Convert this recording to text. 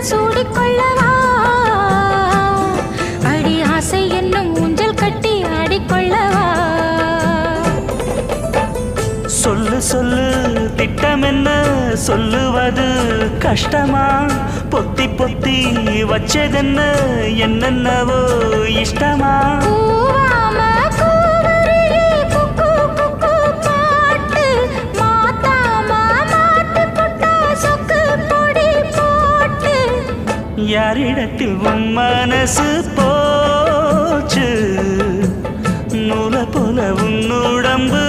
சூடிக்கொள்ளவா அடி ஆசை என்னும் ஊஞ்சல் கட்டி ஆடிக்கொள்ளவா சொல்லு சொல்லு திட்டம் என்ன சொல்லுவது கஷ்டமா பொத்தி பொத்தி வச்சதென்ன என்னென்னவோ இஷ்டமா யாரிடத்தில் உன் மனசு போச்சு நூலை போல உன் உடம்பு